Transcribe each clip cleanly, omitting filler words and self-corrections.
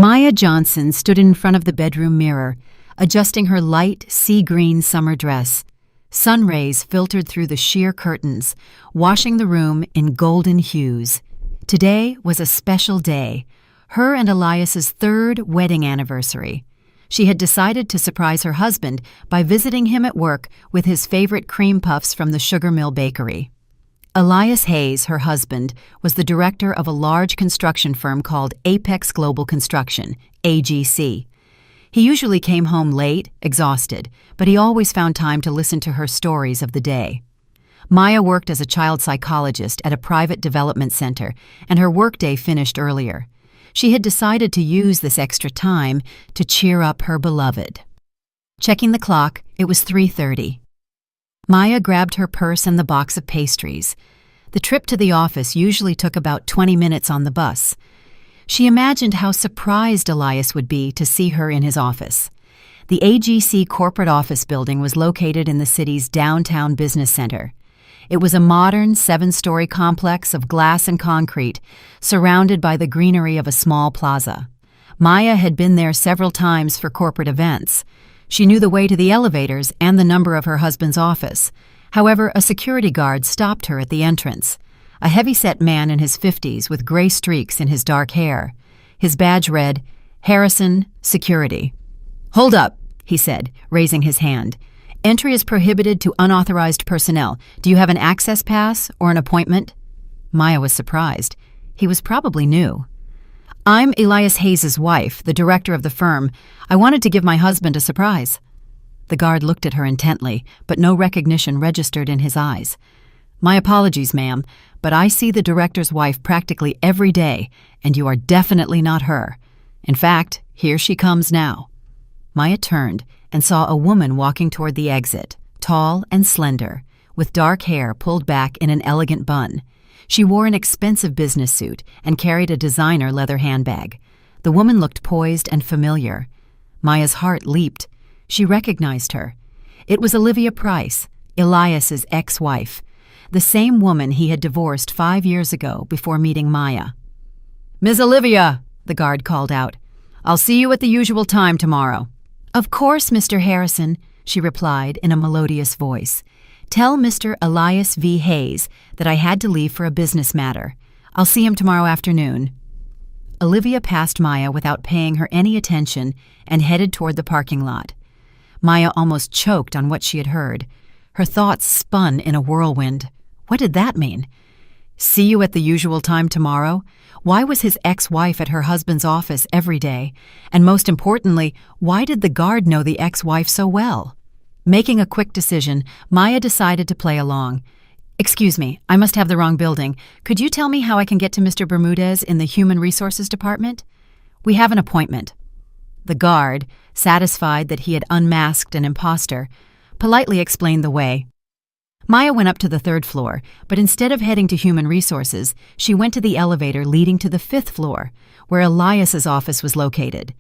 Maya Johnson stood in front of the bedroom mirror, adjusting her light sea-green summer dress. Sun rays filtered through the sheer curtains, washing the room in golden hues. Today was a special day, her and Elias's third wedding anniversary. She had decided to surprise her husband by visiting him at work with his favorite cream puffs from the Sugar Mill Bakery. Elias Hayes, her husband, was the director of a large construction firm called Apex Global Construction, AGC. He usually came home late, exhausted, but he always found time to listen to her stories of the day. Maya worked as a child psychologist at a private development center, and her workday finished earlier. She had decided to use this extra time to cheer up her beloved. Checking the clock, it was 3:30. Maya grabbed her purse and the box of pastries. The trip to the office usually took about 20 minutes on the bus. She imagined how surprised Elias would be to see her in his office. The AGC corporate office building was located in the city's downtown business center. It was a modern 7-story complex of glass and concrete, surrounded by the greenery of a small plaza. Maya had been there several times for corporate events. She knew the way to the elevators and the number of her husband's office. However, a security guard stopped her at the entrance. A heavy-set man in his 50s with gray streaks in his dark hair. His badge read, "Harrison, Security." "Hold up," he said, raising his hand. "Entry is prohibited to unauthorized personnel. Do you have an access pass or an appointment?" Maya was surprised. He was probably new. "I'm Elias Hayes' wife, the director of the firm. I wanted to give my husband a surprise." The guard looked at her intently, but no recognition registered in his eyes. "My apologies, ma'am, but I see the director's wife practically every day, and you are definitely not her. In fact, here she comes now." Maya turned and saw a woman walking toward the exit, tall and slender, with dark hair pulled back in an elegant bun. She wore an expensive business suit and carried a designer leather handbag. The woman looked poised and familiar. Maya's heart leaped. She recognized her. It was Olivia Price, Elias's ex-wife, the same woman he had divorced 5 years ago before meeting Maya. "Ms. Olivia," the guard called out, "I'll see you at the usual time tomorrow." "Of course, Mr. Harrison," she replied in a melodious voice. "Tell Mr. Elias V. Hayes that I had to leave for a business matter. I'll see him tomorrow afternoon." Olivia passed Maya without paying her any attention and headed toward the parking lot. Maya almost choked on what she had heard. Her thoughts spun in a whirlwind. What did that mean? See you at the usual time tomorrow? Why was his ex-wife at her husband's office every day? And most importantly, why did the guard know the ex-wife so well? Making a quick decision, Maya decided to play along. "Excuse me, I must have the wrong building. Could you tell me how I can get to Mr. Bermudez in the Human Resources Department?" "We have an appointment." The guard, satisfied that he had unmasked an imposter, politely explained the way. Maya went up to the 3rd floor, but instead of heading to Human Resources, she went to the elevator leading to the 5th floor, where Elias's office was located.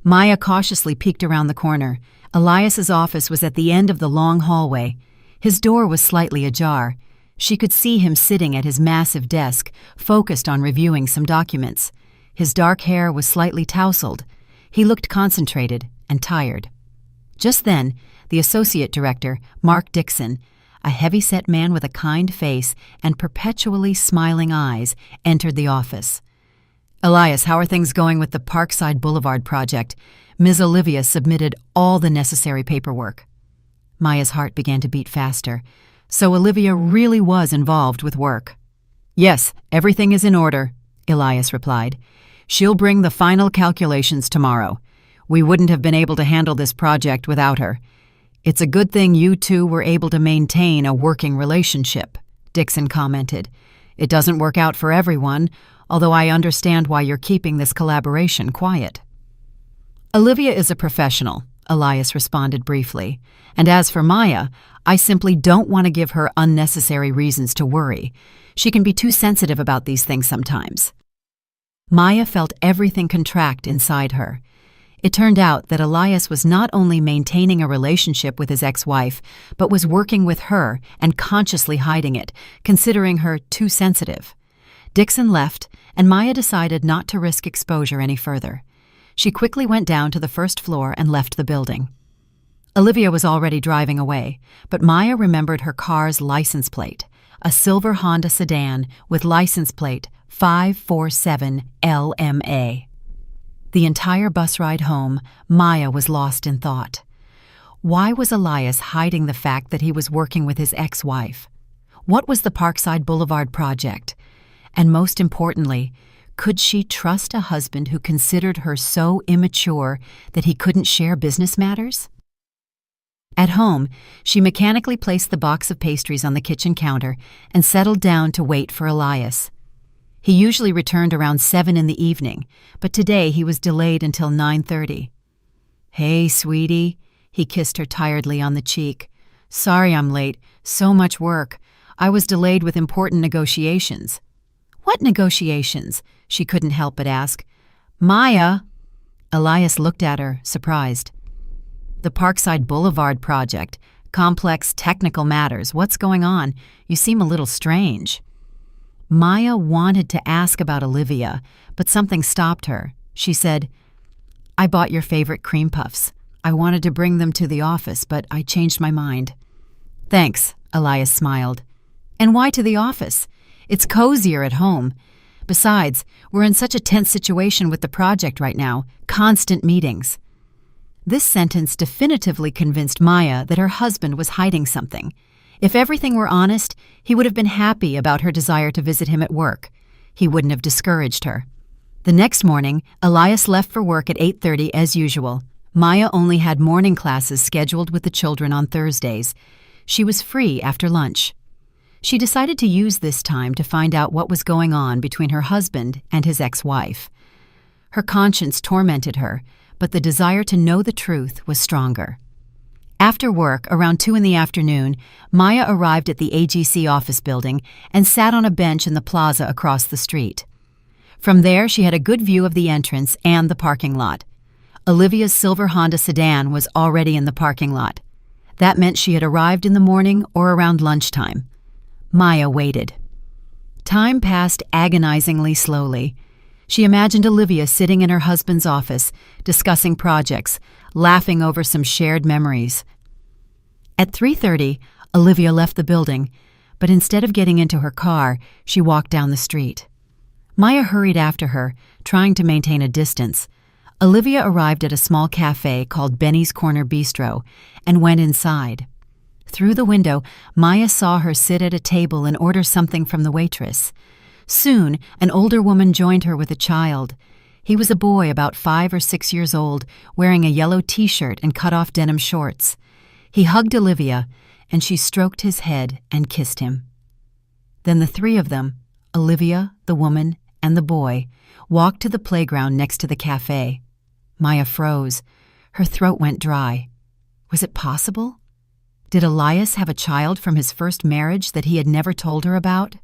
Maya cautiously peeked around the corner. Elias's office was at the end of the long hallway. His door was slightly ajar. She could see him sitting at his massive desk, focused on reviewing some documents. His dark hair was slightly tousled. He looked concentrated and tired. Just then, the associate director, Mark Dixon, a heavy-set man with a kind face and perpetually smiling eyes, entered the office. "Elias, how are things going with the Parkside Boulevard project?" Ms. Olivia submitted all the necessary paperwork. Maya's heart began to beat faster. So Olivia really was involved with work. "Yes, everything is in order," Elias replied. "She'll bring the final calculations tomorrow. We wouldn't have been able to handle this project without her. It's a good thing you two were able to maintain a working relationship," Dixon commented. "It doesn't work out for everyone, although I understand why you're keeping this collaboration quiet." "Olivia is a professional," Elias responded briefly. "And as for Maya, I simply don't want to give her unnecessary reasons to worry. She can be too sensitive about these things sometimes." Maya felt everything contract inside her. It turned out that Elias was not only maintaining a relationship with his ex-wife, but was working with her and consciously hiding it, considering her too sensitive. Dixon left, and Maya decided not to risk exposure any further. She quickly went down to the first floor and left the building. Olivia was already driving away, but Maya remembered her car's license plate, a silver Honda sedan with license plate 547LMA. The entire bus ride home, Maya was lost in thought. Why was Elias hiding the fact that he was working with his ex-wife? What was the Parkside Boulevard project? And most importantly, could she trust a husband who considered her so immature that he couldn't share business matters? At home, she mechanically placed the box of pastries on the kitchen counter and settled down to wait for Elias. He usually returned around 7 in the evening, but today he was delayed until 9:30. "Hey, sweetie," he kissed her tiredly on the cheek. "Sorry I'm late. So much work. I was delayed with important negotiations." "What negotiations?" she couldn't help but ask. "Maya." Elias looked at her, surprised. "The Parkside Boulevard project. Complex technical matters. What's going on? You seem a little strange." Maya wanted to ask about Olivia, but something stopped her. She said, "I bought your favorite cream puffs. I wanted to bring them to the office, but I changed my mind." "Thanks," Elias smiled. "And why to the office? It's cozier at home. Besides, we're in such a tense situation with the project right now, constant meetings." This sentence definitively convinced Maya that her husband was hiding something. If everything were honest, he would have been happy about her desire to visit him at work. He wouldn't have discouraged her. The next morning, Elias left for work at 8:30 as usual. Maya only had morning classes scheduled with the children on Thursdays. She was free after lunch. She decided to use this time to find out what was going on between her husband and his ex-wife. Her conscience tormented her, but the desire to know the truth was stronger. After work, around 2 in the afternoon, Maya arrived at the AGC office building and sat on a bench in the plaza across the street. From there, she had a good view of the entrance and the parking lot. Olivia's silver Honda sedan was already in the parking lot. That meant she had arrived in the morning or around lunchtime. Maya waited. Time passed agonizingly slowly. She imagined Olivia sitting in her husband's office, discussing projects, laughing over some shared memories. At 3:30, Olivia left the building, but instead of getting into her car, she walked down the street. Maya hurried after her, trying to maintain a distance. Olivia arrived at a small cafe called Benny's Corner Bistro and went inside. Through the window, Maya saw her sit at a table and order something from the waitress. Soon, an older woman joined her with a child. He was a boy about 5 or 6 years old, wearing a yellow t-shirt and cut-off denim shorts. He hugged Olivia, and she stroked his head and kissed him. Then the three of them, Olivia, the woman, and the boy, walked to the playground next to the cafe. Maya froze. Her throat went dry. Was it possible? Did Elias have a child from his first marriage that he had never told her about?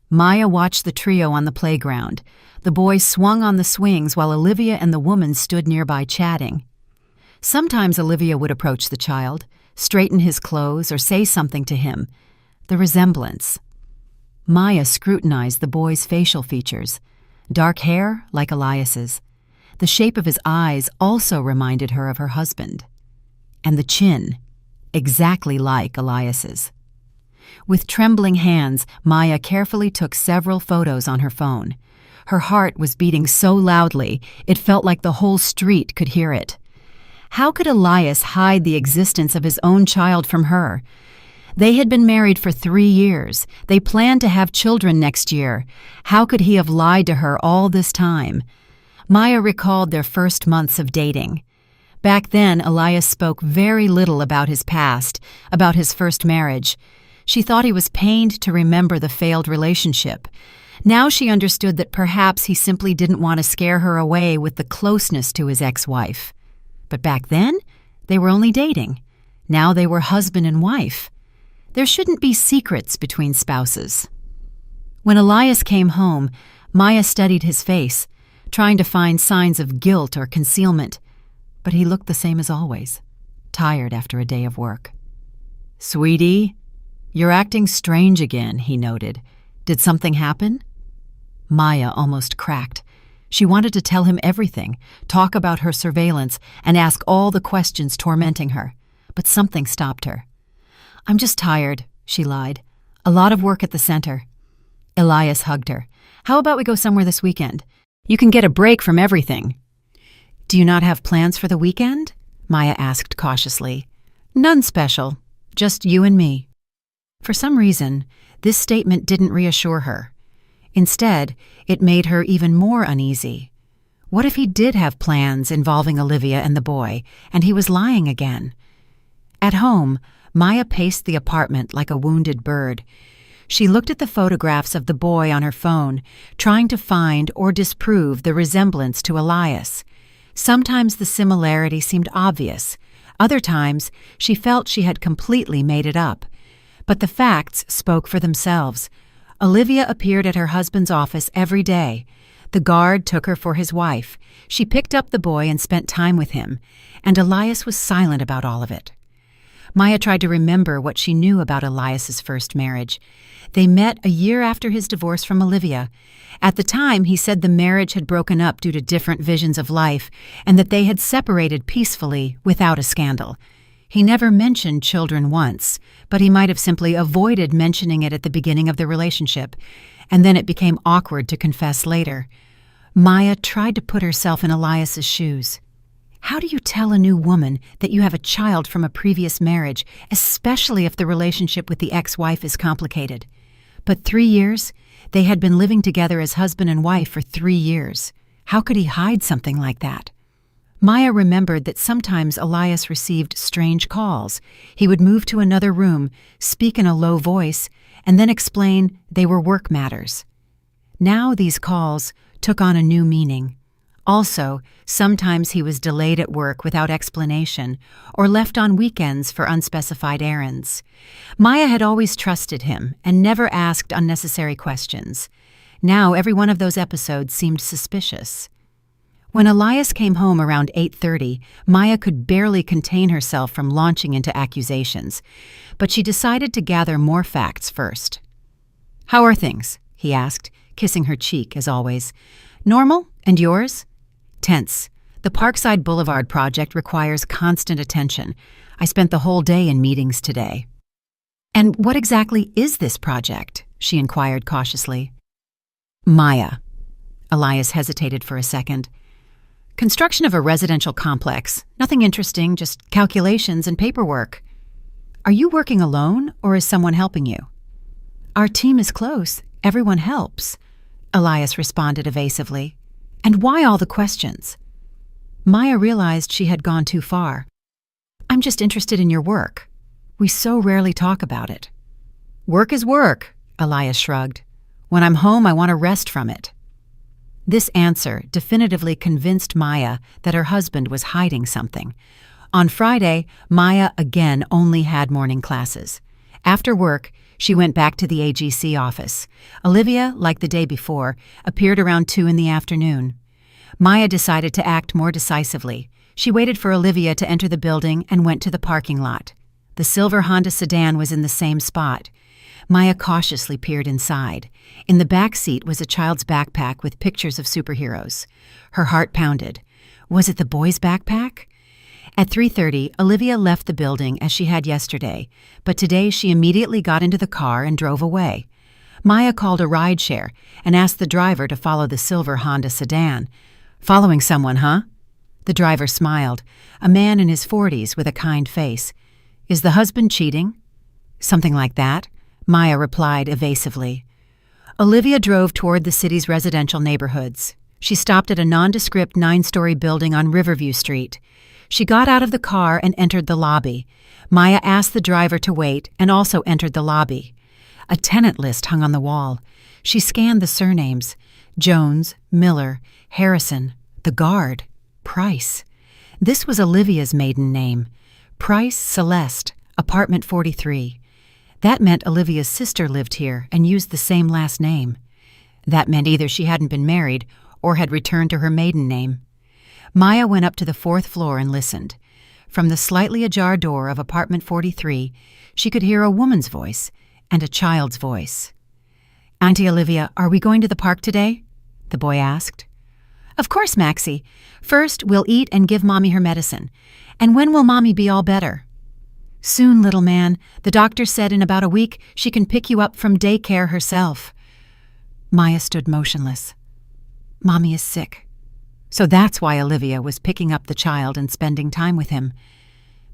Maya watched the trio on the playground. The boy swung on the swings while Olivia and the woman stood nearby chatting. Sometimes Olivia would approach the child, straighten his clothes, or say something to him. The resemblance. Maya scrutinized the boy's facial features. Dark hair, like Elias's. The shape of his eyes also reminded her of her husband. And the chin, exactly like Elias's. With trembling hands, Maya carefully took several photos on her phone. Her heart was beating so loudly, it felt like the whole street could hear it. How could Elias hide the existence of his own child from her? They had been married for 3 years. They planned to have children next year. How could he have lied to her all this time? Maya recalled their first months of dating. Back then, Elias spoke very little about his past, about his first marriage. She thought he was pained to remember the failed relationship. Now she understood that perhaps he simply didn't want to scare her away with the closeness to his ex-wife. But back then, they were only dating. Now they were husband and wife. There shouldn't be secrets between spouses. When Elias came home, Maya studied his face, trying to find signs of guilt or concealment. But he looked the same as always, tired after a day of work. "Sweetie, you're acting strange again," he noted. "Did something happen?" Maya almost cracked. She wanted to tell him everything, talk about her surveillance, and ask all the questions tormenting her. But something stopped her. "I'm just tired," she lied. "A lot of work at the center." Elias hugged her. "How about we go somewhere this weekend? You can get a break from everything." "Do you not have plans for the weekend?" Maya asked cautiously. "None special. Just you and me." For some reason, this statement didn't reassure her. Instead, it made her even more uneasy. What if he did have plans involving Olivia and the boy, and he was lying again? At home, Maya paced the apartment like a wounded bird. She looked at the photographs of the boy on her phone, trying to find or disprove the resemblance to Elias. Sometimes the similarity seemed obvious. Other times, she felt she had completely made it up. But the facts spoke for themselves. Olivia appeared at her husband's office every day. The guard took her for his wife. She picked up the boy and spent time with him. And Elias was silent about all of it. Maya tried to remember what she knew about Elias's first marriage. They met a year after his divorce from Olivia. At the time, he said the marriage had broken up due to different visions of life and that they had separated peacefully without a scandal. He never mentioned children once, but he might have simply avoided mentioning it at the beginning of the relationship, and then it became awkward to confess later. Maya tried to put herself in Elias's shoes. How do you tell a new woman that you have a child from a previous marriage, especially if the relationship with the ex-wife is complicated? But 3 years? They had been living together as husband and wife for 3 years. How could he hide something like that? Maya remembered that sometimes Elias received strange calls. He would move to another room, speak in a low voice, and then explain they were work matters. Now these calls took on a new meaning. Also, sometimes he was delayed at work without explanation or left on weekends for unspecified errands. Maya had always trusted him and never asked unnecessary questions. Now every one of those episodes seemed suspicious. When Elias came home around 8:30, Maya could barely contain herself from launching into accusations, but she decided to gather more facts first. "How are things?" he asked, kissing her cheek as always. "Normal, and yours?" "Tense. The Parkside Boulevard project requires constant attention. I spent the whole day in meetings today." "And what exactly is this project?" she inquired cautiously. "Maya." Elias hesitated for a second. "Construction of a residential complex. Nothing interesting, just calculations and paperwork." "Are you working alone, or is someone helping you?" "Our team is close. Everyone helps," Elias responded evasively. "And why all the questions?" Maya realized she had gone too far. "I'm just interested in your work. We so rarely talk about it." "Work is work," Elias shrugged. "When I'm home, I want to rest from it." This answer definitively convinced Maya that her husband was hiding something. On Friday, Maya again only had morning classes. After work, she went back to the AGC office. Olivia, like the day before, appeared around 2 in the afternoon. Maya decided to act more decisively. She waited for Olivia to enter the building and went to the parking lot. The silver Honda sedan was in the same spot. Maya cautiously peered inside. In the back seat was a child's backpack with pictures of superheroes. Her heart pounded. Was it the boy's backpack? At 3:30, Olivia left the building as she had yesterday, but today she immediately got into the car and drove away. Maya called a rideshare and asked the driver to follow the silver Honda sedan. "Following someone, huh?" The driver smiled, a man in his 40s with a kind face. "Is the husband cheating?" "Something like that," Maya replied evasively. Olivia drove toward the city's residential neighborhoods. She stopped at a nondescript 9-story building on Riverview Street. She got out of the car and entered the lobby. Maya asked the driver to wait and also entered the lobby. A tenant list hung on the wall. She scanned the surnames: Jones, Miller, Harrison, the guard, Price. This was Olivia's maiden name. Price Celeste, apartment 43. That meant Olivia's sister lived here and used the same last name. That meant either she hadn't been married or had returned to her maiden name. Maya went up to the 4th floor and listened. From the slightly ajar door of apartment 43, she could hear a woman's voice and a child's voice. "Auntie Olivia, are we going to the park today?" the boy asked. Of course, Maxie. First, we'll eat and give Mommy her medicine. And when will Mommy be all better? Soon, little man. The doctor said in about a week she can pick you up from daycare herself. Maya stood motionless. Mommy is sick. So that's why Olivia was picking up the child and spending time with him.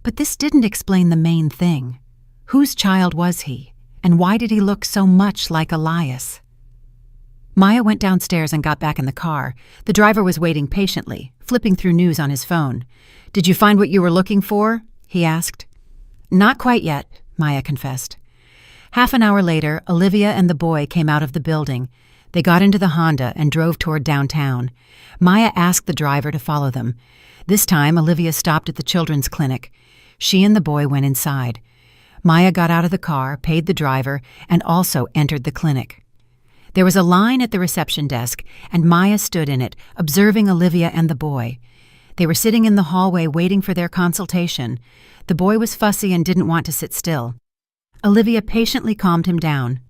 But this didn't explain the main thing. Whose child was he? And why did he look so much like Elias? Maya went downstairs and got back in the car. The driver was waiting patiently, flipping through news on his phone. Did you find what you were looking for? He asked. Not quite yet, Maya confessed. Half an hour later, Olivia and the boy came out of the building. They got into the Honda and drove toward downtown. Maya asked the driver to follow them. This time, Olivia stopped at the children's clinic. She and the boy went inside. Maya got out of the car, paid the driver, and also entered the clinic. There was a line at the reception desk, and Maya stood in it, observing Olivia and the boy. They were sitting in the hallway waiting for their consultation. The boy was fussy and didn't want to sit still. Olivia patiently calmed him down.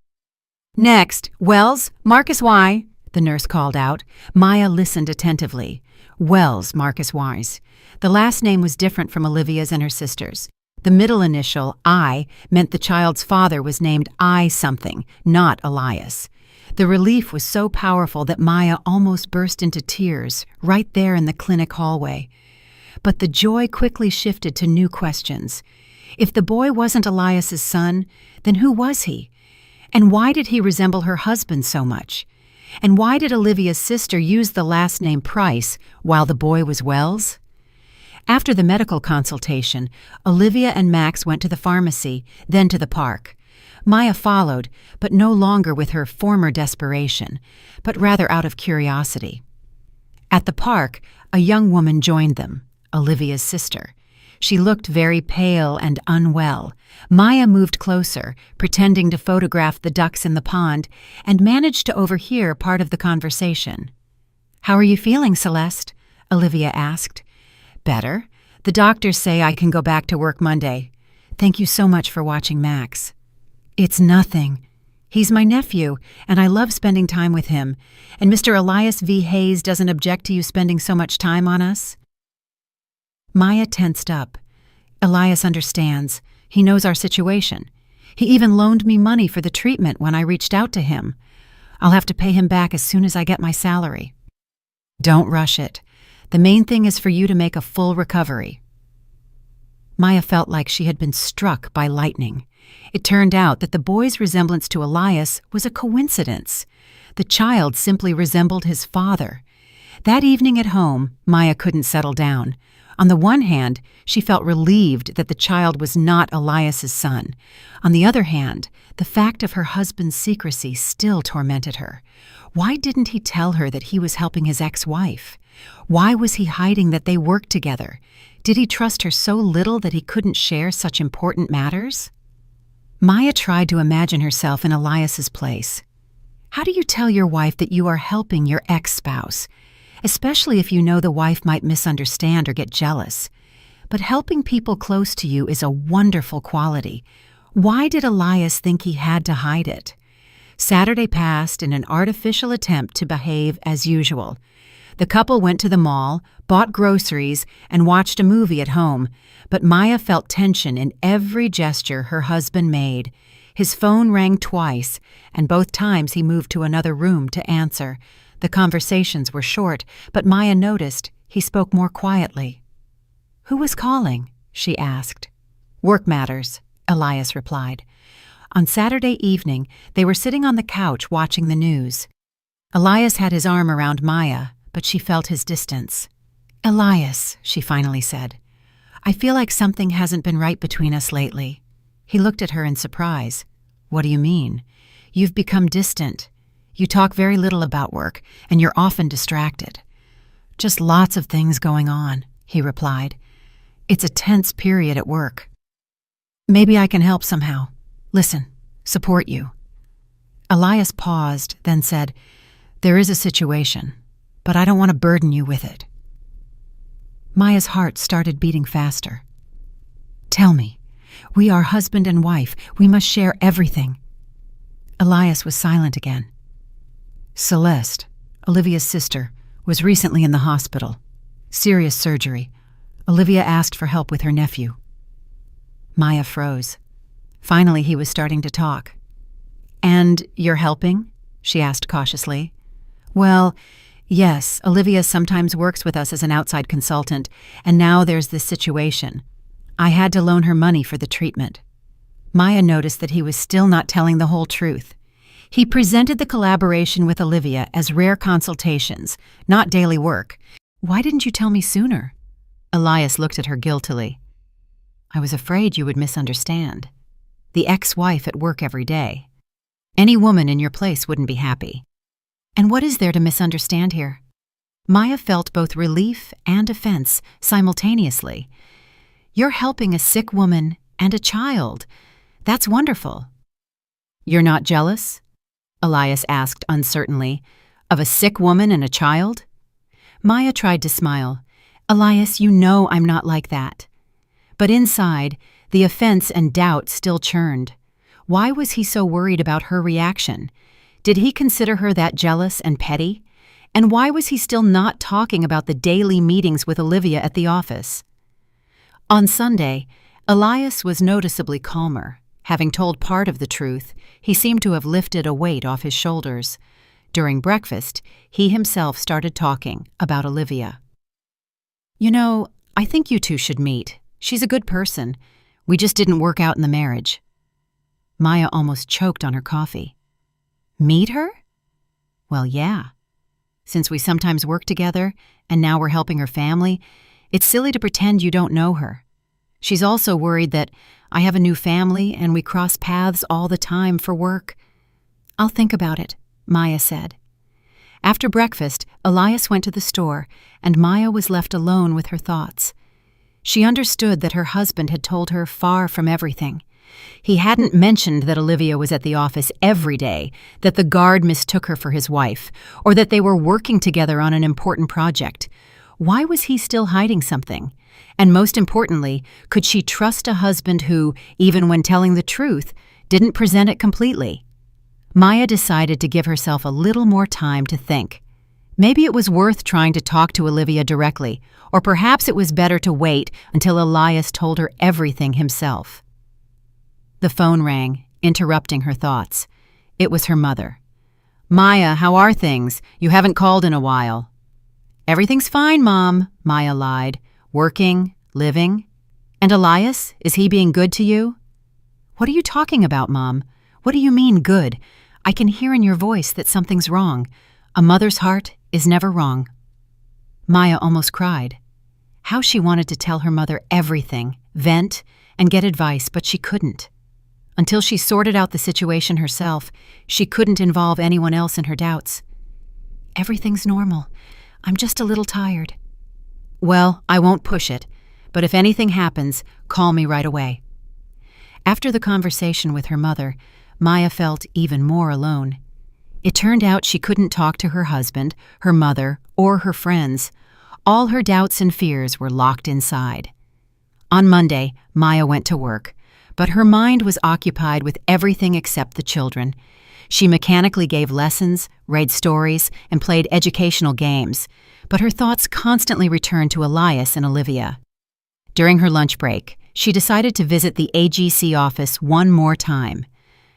Next, Wells, Marcus Y., the nurse called out. Maya listened attentively. Wells, Marcus Wise. The last name was different from Olivia's and her sister's. The middle initial, I, meant the child's father was named I something, not Elias. The relief was so powerful that Maya almost burst into tears, right there in the clinic hallway. But the joy quickly shifted to new questions. If the boy wasn't Elias's son, then who was he? And why did he resemble her husband so much? And why did Olivia's sister use the last name Price while the boy was Wells? After the medical consultation, Olivia and Max went to the pharmacy, then to the park. Maya followed, but no longer with her former desperation, but rather out of curiosity. At the park, a young woman joined them, Olivia's sister. She looked very pale and unwell. Maya moved closer, pretending to photograph the ducks in the pond, and managed to overhear part of the conversation. "How are you feeling, Celeste?" Olivia asked. "Better. The doctors say I can go back to work Monday. Thank you so much for watching Max." "It's nothing. He's my nephew, and I love spending time with him. And Mr. Elias V. Hayes doesn't object to you spending so much time on us?" Maya tensed up. "Elias understands. He knows our situation. He even loaned me money for the treatment when I reached out to him. I'll have to pay him back as soon as I get my salary." "Don't rush it. The main thing is for you to make a full recovery." Maya felt like she had been struck by lightning. It turned out that the boy's resemblance to Elias was a coincidence. The child simply resembled his father. That evening at home, Maya couldn't settle down. On the one hand, she felt relieved that the child was not Elias's son. On the other hand, the fact of her husband's secrecy still tormented her. Why didn't he tell her that he was helping his ex-wife? Why was he hiding that they worked together? Did he trust her so little that he couldn't share such important matters? Maya tried to imagine herself in Elias's place. How do you tell your wife that you are helping your ex-spouse? Especially if you know the wife might misunderstand or get jealous. But helping people close to you is a wonderful quality. Why did Elias think he had to hide it? Saturday passed in an artificial attempt to behave as usual. The couple went to the mall, bought groceries, and watched a movie at home, but Maya felt tension in every gesture her husband made. His phone rang twice, and both times he moved to another room to answer. The conversations were short, but Maya noticed he spoke more quietly. "Who was calling?" she asked. "Work matters," Elias replied. On Saturday evening, they were sitting on the couch watching the news. Elias had his arm around Maya, but she felt his distance. "Elias," she finally said, "I feel like something hasn't been right between us lately." He looked at her in surprise. "What do you mean? You've become distant. You talk very little about work, and you're often distracted." "Just lots of things going on," he replied. "It's a tense period at work." "Maybe I can help somehow. Listen, support you." Elias paused, then said, "There is a situation, but I don't want to burden you with it." Maya's heart started beating faster. "Tell me. We are husband and wife. We must share everything." Elias was silent again. "Celeste, Olivia's sister, Was recently in the hospital. Serious surgery. Olivia asked for help with her nephew. Maya froze. Finally, he was starting to talk. "And you're helping?" she asked cautiously. "Well, yes, Olivia sometimes works with us as an outside consultant, and now there's this situation. I had to loan her money for the treatment." Maya noticed that he was still not telling the whole truth. He presented the collaboration with Olivia as rare consultations, not daily work. "Why didn't you tell me sooner?" Elias looked at her guiltily. "I was afraid you would misunderstand. The ex-wife at work every day. Any woman in your place wouldn't be happy. And what is there to misunderstand here?" Maya felt both relief and offense simultaneously. "You're helping a sick woman and a child. That's wonderful." "You're not jealous?" Elias asked uncertainly. "Of a sick woman and a child?" Maya tried to smile. "Elias, you know I'm not like that." But inside, the offense and doubt still churned. Why was he so worried about her reaction? Did he consider her that jealous and petty? And why was he still not talking about the daily meetings with Olivia at the office? On Sunday, Elias was noticeably calmer. Having told part of the truth, he seemed to have lifted a weight off his shoulders. During breakfast, he himself started talking about Olivia. "You know, I think you two should meet. She's a good person. We just didn't work out in the marriage." Maya almost choked on her coffee. "Meet her?" "Well, yeah. Since we sometimes work together, and now we're helping her family, it's silly to pretend you don't know her. She's also worried that I have a new family and we cross paths all the time for work." "I'll think about it," Maya said. After breakfast, Elias went to the store, and Maya was left alone with her thoughts. She understood that her husband had told her far from everything. He hadn't mentioned that Olivia was at the office every day, that the guard mistook her for his wife, or that they were working together on an important project. Why was he still hiding something? And most importantly, could she trust a husband who, even when telling the truth, didn't present it completely? Maya decided to give herself a little more time to think. Maybe it was worth trying to talk to Olivia directly, or perhaps it was better to wait until Elias told her everything himself. The phone rang, interrupting her thoughts. It was her mother. "Maya, how are things? You haven't called in a while." "Everything's fine, Mom," Maya lied. "Working, living. And Elias, is he being good to you?" "What are you talking about, Mom? What do you mean, good? I can hear in your voice that something's wrong. A mother's heart is never wrong." Maya almost cried. How she wanted to tell her mother everything, vent, and get advice, but she couldn't. Until she sorted out the situation herself, she couldn't involve anyone else in her doubts. "Everything's normal. I'm just a little tired." "Well, I won't push it, but if anything happens, call me right away." After the conversation with her mother, Maya felt even more alone. It turned out she couldn't talk to her husband, her mother, or her friends. All her doubts and fears were locked inside. On Monday, Maya went to work, but her mind was occupied with everything except the children. She mechanically gave lessons, read stories, and played educational games, but her thoughts constantly returned to Elias and Olivia. During her lunch break, she decided to visit the AGC office one more time.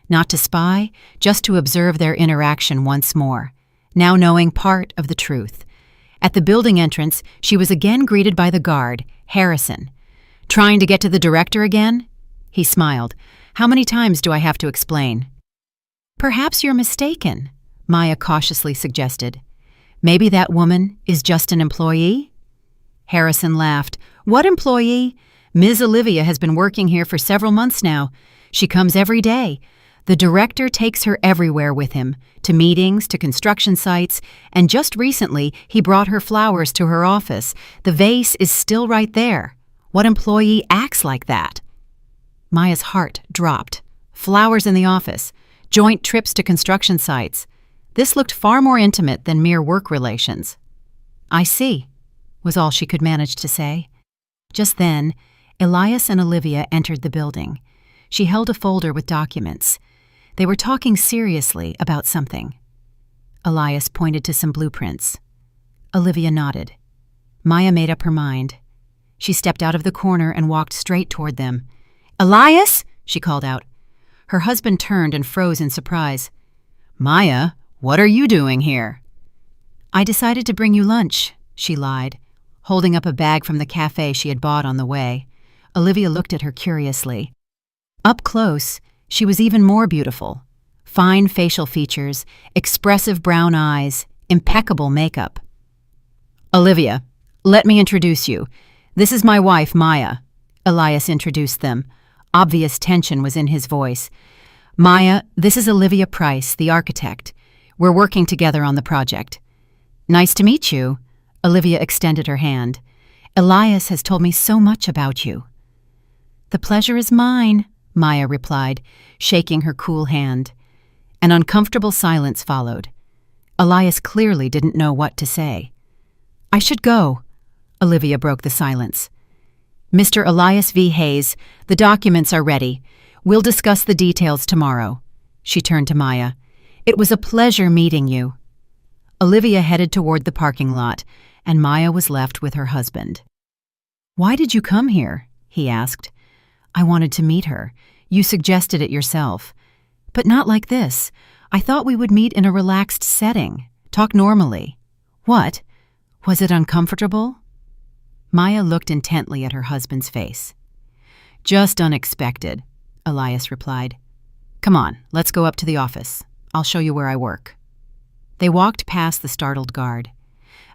Not to spy, just to observe their interaction once more, now knowing part of the truth. At the building entrance, she was again greeted by the guard, Harrison. "Trying to get to the director again?" He smiled. "How many times do I have to explain?" "Perhaps you're mistaken," Maya cautiously suggested. "Maybe that woman is just an employee?" Harrison laughed. "What employee? Ms. Olivia has been working here for several months now. She comes every day. The director takes her everywhere with him, to meetings, to construction sites, and just recently he brought her flowers to her office. The vase is still right there. What employee acts like that?" Maya's heart dropped. Flowers in the office, joint trips to construction sites. This looked far more intimate than mere work relations. "I see," was all she could manage to say. Just then, Elias and Olivia entered the building. She held a folder with documents. They were talking seriously about something. Elias pointed to some blueprints. Olivia nodded. Maya made up her mind. She stepped out of the corner and walked straight toward them. "Elias!" she called out. Her husband turned and froze in surprise. "Maya, what are you doing here?" "I decided to bring you lunch," she lied, holding up a bag from the cafe she had bought on the way. Olivia looked at her curiously. Up close, she was even more beautiful. Fine facial features, expressive brown eyes, impeccable makeup. "Olivia, let me introduce you. This is my wife, Maya." Elias introduced them. Obvious tension was in his voice. "Maya, this is Olivia Price, the architect. We're working together on the project." "Nice to meet you." Olivia extended her hand. "Elias has told me so much about you." "The pleasure is mine," Maya replied, shaking her cool hand. An uncomfortable silence followed. Elias clearly didn't know what to say. "I should go," Olivia broke the silence. "Mr. Elias V. Hayes, the documents are ready. We'll discuss the details tomorrow." She turned to Maya. "It was a pleasure meeting you." Olivia headed toward the parking lot, and Maya was left with her husband. "Why did you come here?" he asked. "I wanted to meet her. You suggested it yourself. But not like this. I thought we would meet in a relaxed setting, talk normally." "What? Was it uncomfortable?" Maya looked intently at her husband's face. "Just unexpected," Elias replied. "Come on, let's go up to the office. I'll show you where I work." They walked past the startled guard.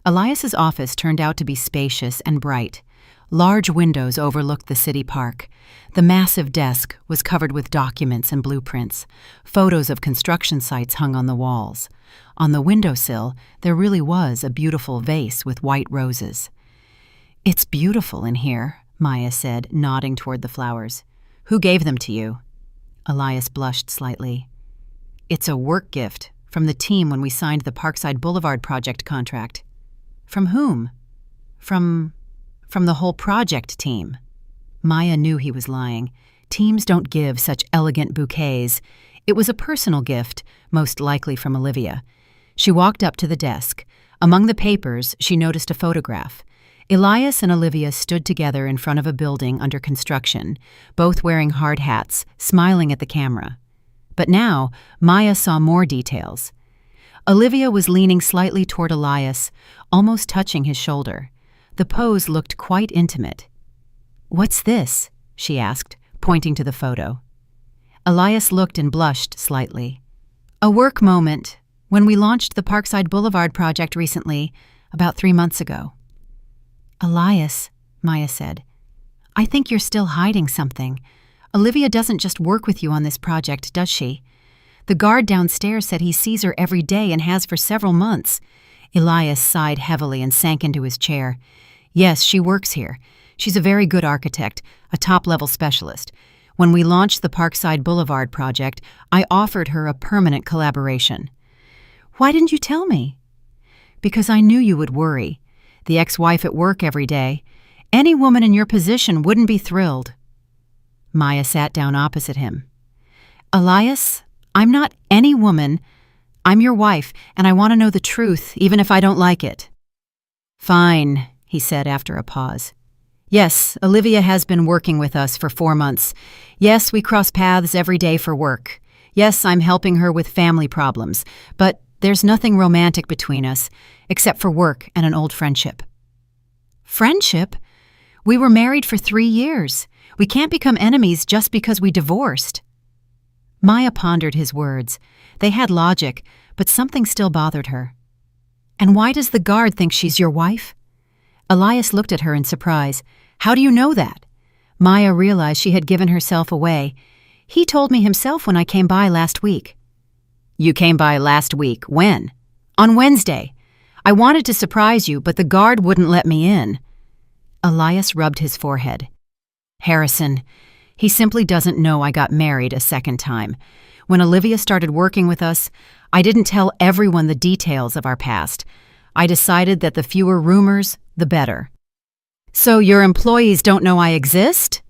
Elias's office turned out to be spacious and bright. Large windows overlooked the city park. The massive desk was covered with documents and blueprints. Photos of construction sites hung on the walls. On the windowsill, there really was a beautiful vase with white roses. "It's beautiful in here," Maya said, nodding toward the flowers. "Who gave them to you?" Elias blushed slightly. "It's a work gift from the team when we signed the Parkside Boulevard project contract." "From whom?" From the whole project team." Maya knew he was lying. Teams don't give such elegant bouquets. It was a personal gift, most likely from Olivia. She walked up to the desk. Among the papers, she noticed a photograph. Elias and Olivia stood together in front of a building under construction, both wearing hard hats, smiling at the camera. But now, Maya saw more details. Olivia was leaning slightly toward Elias, almost touching his shoulder. The pose looked quite intimate. "What's this?" she asked, pointing to the photo. Elias looked and blushed slightly. "A work moment, when we launched the Parkside Boulevard project recently, about 3 months ago." "Elias," Maya said, "I think you're still hiding something. Olivia doesn't just work with you on this project, does she? The guard downstairs said he sees her every day and has for several months." Elias sighed heavily and sank into his chair. "Yes, she works here. She's a very good architect, a top-level specialist. When we launched the Parkside Boulevard project, I offered her a permanent collaboration." "Why didn't you tell me?" "Because I knew you would worry. The ex-wife at work every day. Any woman in your position wouldn't be thrilled." Maya sat down opposite him. "Elias, I'm not any woman. I'm your wife, and I want to know the truth, even if I don't like it." "Fine," he said after a pause. "Yes, Olivia has been working with us for 4 months. Yes, we cross paths every day for work. Yes, I'm helping her with family problems. But there's nothing romantic between us, except for work and an old friendship." "Friendship? We were married for 3 years. We can't become enemies just because we divorced." Maya pondered his words. They had logic, but something still bothered her. "And why does the guard think she's your wife?" Elias looked at her in surprise. "How do you know that?" Maya realized she had given herself away. "He told me himself when I came by last week." "You came by last week. When?" "On Wednesday. I wanted to surprise you, but the guard wouldn't let me in." Elias rubbed his forehead. "Harrison, he simply doesn't know I got married a second time. When Olivia started working with us, I didn't tell everyone the details of our past. I decided that the fewer rumors, the better." "So your employees don't know I exist?"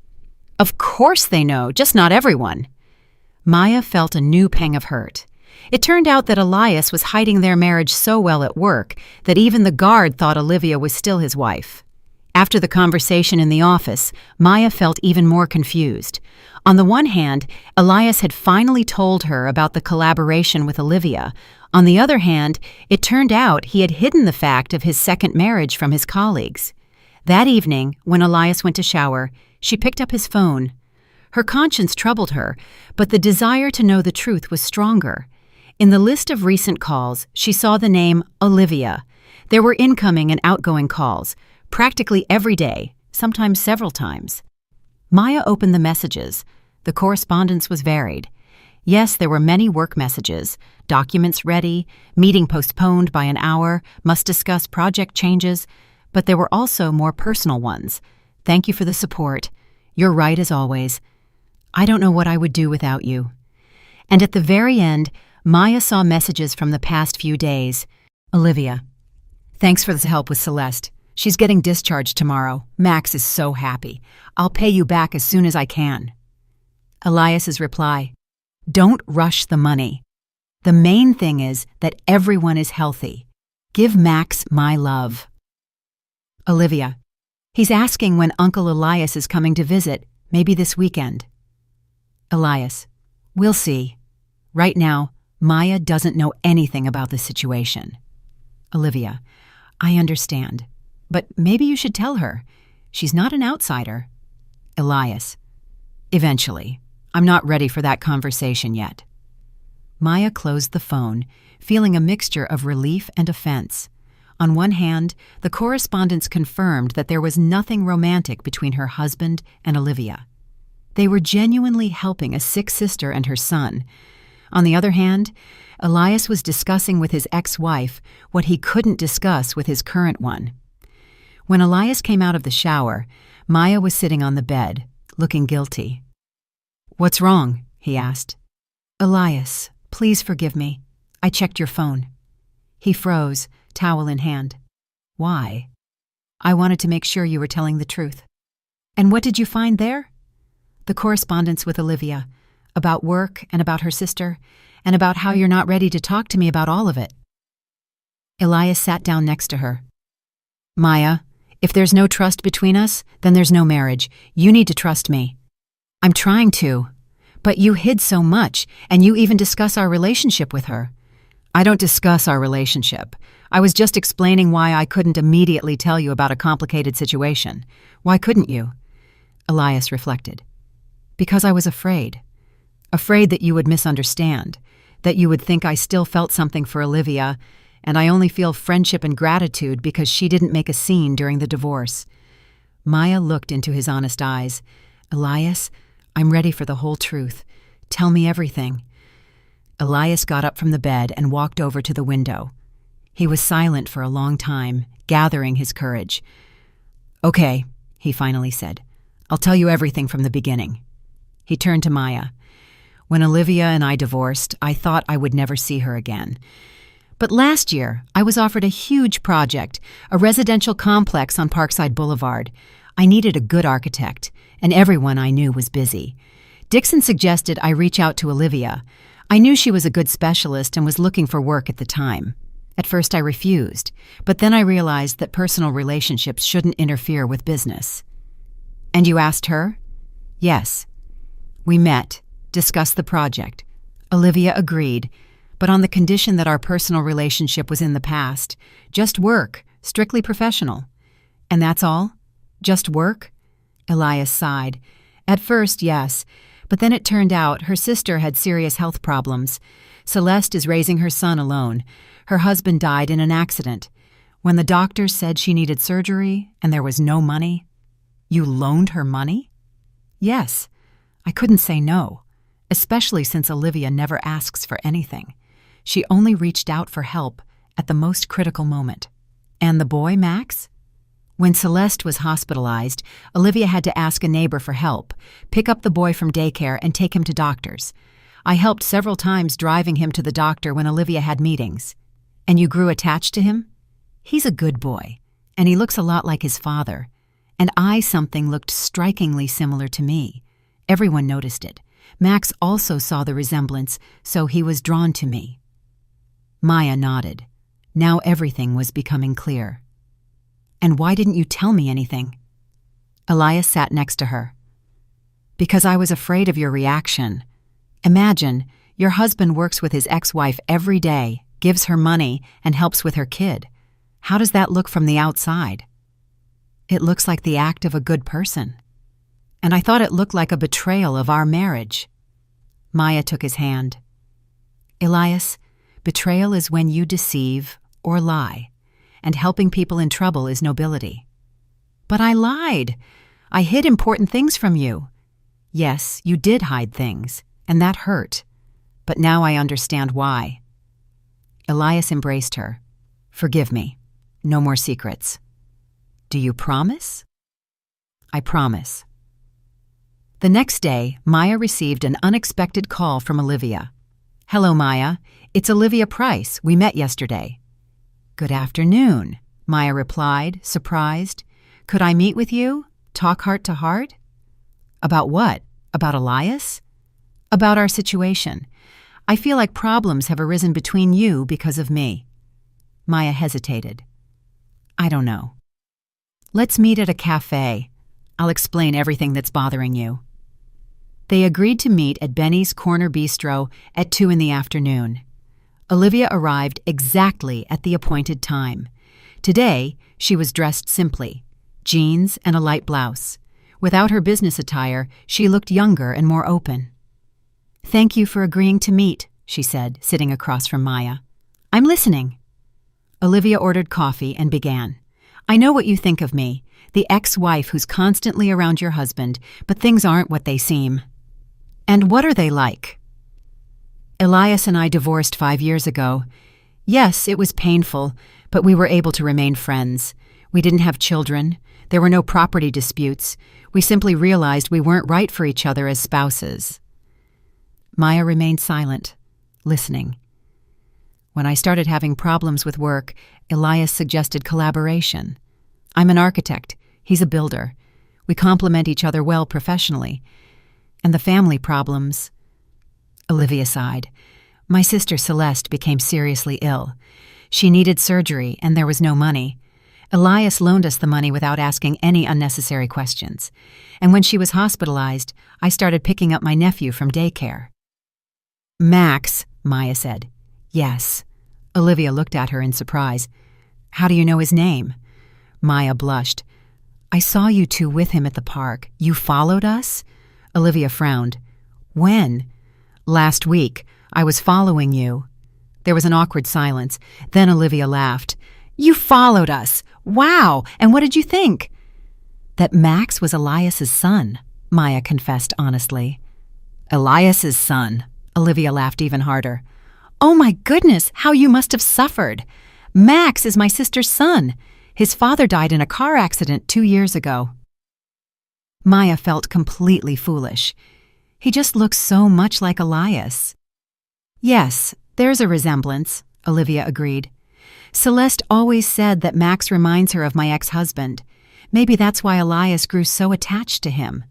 "Of course they know, just not everyone." Maya felt a new pang of hurt. It turned out that Elias was hiding their marriage so well at work that even the guard thought Olivia was still his wife. After the conversation in the office, Maya felt even more confused. On the one hand, Elias had finally told her about the collaboration with Olivia. On the other hand, it turned out he had hidden the fact of his second marriage from his colleagues. That evening, when Elias went to shower, she picked up his phone. Her conscience troubled her, but the desire to know the truth was stronger. In the list of recent calls, she saw the name Olivia. There were incoming and outgoing calls, practically every day, sometimes several times. Maya opened the messages. The correspondence was varied. Yes, there were many work messages, documents ready, meeting postponed by an hour, must discuss project changes, but there were also more personal ones. Thank you for the support. You're right as always. I don't know what I would do without you. And at the very end, Maya saw messages from the past few days. Olivia, thanks for the help with Celeste. She's getting discharged tomorrow. Max is so happy. I'll pay you back as soon as I can. Elias's reply, don't rush the money. The main thing is that everyone is healthy. Give Max my love. Olivia, he's asking when Uncle Elias is coming to visit, maybe this weekend. Elias, we'll see. Right now, Maya doesn't know anything about the situation. Olivia, I understand, but maybe you should tell her. She's not an outsider. Elias, eventually. I'm not ready for that conversation yet. Maya closed the phone, feeling a mixture of relief and offense. On one hand, the correspondence confirmed that there was nothing romantic between her husband and Olivia. They were genuinely helping a sick sister and her son. On the other hand, Elias was discussing with his ex-wife what he couldn't discuss with his current one. When Elias came out of the shower, Maya was sitting on the bed, looking guilty. What's wrong? He asked. Elias, please forgive me. I checked your phone. He froze, towel in hand. Why? I wanted to make sure you were telling the truth. And what did you find there? The correspondence with Olivia, about work and about her sister, and about how you're not ready to talk to me about all of it. Elias sat down next to her. Maya, if there's no trust between us, then there's no marriage. You need to trust me. I'm trying to, but you hid so much, and you even discuss our relationship with her. I don't discuss our relationship. I was just explaining why I couldn't immediately tell you about a complicated situation. Why couldn't you? Elias reflected. Because I was afraid. Afraid that you would misunderstand, that you would think I still felt something for Olivia, and I only feel friendship and gratitude because she didn't make a scene during the divorce. Maya looked into his honest eyes. Elias, I'm ready for the whole truth. Tell me everything. Elias got up from the bed and walked over to the window. He was silent for a long time, gathering his courage. Okay, he finally said. I'll tell you everything from the beginning. He turned to Maya. When Olivia and I divorced, I thought I would never see her again. But last year, I was offered a huge project, a residential complex on Parkside Boulevard. I needed a good architect, and everyone I knew was busy. Dixon suggested I reach out to Olivia. I knew she was a good specialist and was looking for work at the time. At first I refused, but then I realized that personal relationships shouldn't interfere with business. And you asked her? Yes. We met, discussed the project. Olivia agreed, but on the condition that our personal relationship was in the past. Just work, strictly professional. And that's all? Just work? Elias sighed. At first, yes, but then it turned out her sister had serious health problems. Celeste is raising her son alone. Her husband died in an accident. When the doctors said she needed surgery and there was no money. You loaned her money? Yes. I couldn't say no, especially since Olivia never asks for anything. She only reached out for help at the most critical moment. And the boy, Max? When Celeste was hospitalized, Olivia had to ask a neighbor for help, pick up the boy from daycare and take him to doctors. I helped several times driving him to the doctor when Olivia had meetings. And you grew attached to him? He's a good boy, and he looks a lot like his father. And something looked strikingly similar to me. Everyone noticed it. Max also saw the resemblance, so he was drawn to me. Maya nodded. Now everything was becoming clear. And why didn't you tell me anything? Elias sat next to her. Because I was afraid of your reaction. Imagine, your husband works with his ex-wife every day, gives her money, and helps with her kid. How does that look from the outside? It looks like the act of a good person. And I thought it looked like a betrayal of our marriage. Maya took his hand. Elias, betrayal is when you deceive or lie, and helping people in trouble is nobility. But I lied. I hid important things from you. Yes, you did hide things, and that hurt. But now I understand why. Elias embraced her. Forgive me. No more secrets. Do you promise? I promise. The next day, Maya received an unexpected call from Olivia. Hello, Maya. It's Olivia Price. We met yesterday. Good afternoon, Maya replied, surprised. Could I meet with you? Talk heart to heart? About what? About Elias? About our situation. I feel like problems have arisen between you because of me. Maya hesitated. I don't know. Let's meet at a cafe. I'll explain everything that's bothering you. They agreed to meet at Benny's Corner Bistro at 2 p.m. Olivia arrived exactly at the appointed time. Today, she was dressed simply, jeans and a light blouse. Without her business attire, she looked younger and more open. Thank you for agreeing to meet, she said, sitting across from Maya. I'm listening. Olivia ordered coffee and began. I know what you think of me, the ex-wife who's constantly around your husband, but things aren't what they seem. And what are they like? Elias and I divorced 5 years ago. Yes, it was painful, but we were able to remain friends. We didn't have children. There were no property disputes. We simply realized we weren't right for each other as spouses. Maya remained silent, listening. When I started having problems with work, Elias suggested collaboration. I'm an architect. He's a builder. We complement each other well professionally. And the family problems... Olivia sighed. My sister Celeste became seriously ill. She needed surgery, and there was no money. Elias loaned us the money without asking any unnecessary questions. And when she was hospitalized, I started picking up my nephew from daycare. Max, Maya said. Yes. Olivia looked at her in surprise. How do you know his name? Maya blushed. I saw you two with him at the park. You followed us? Olivia frowned. When? Last week. I was following you. There was an awkward silence. Then Olivia laughed. You followed us! Wow! And what did you think? That Max was Elias's son, Maya confessed honestly. Elias's son. Olivia laughed even harder. Oh my goodness, how you must have suffered. Max is my sister's son. His father died in a car accident 2 years ago. Maya felt completely foolish. He just looks so much like Elias. Yes, there's a resemblance, Olivia agreed. Celeste always said that Max reminds her of my ex-husband. Maybe that's why Elias grew so attached to him.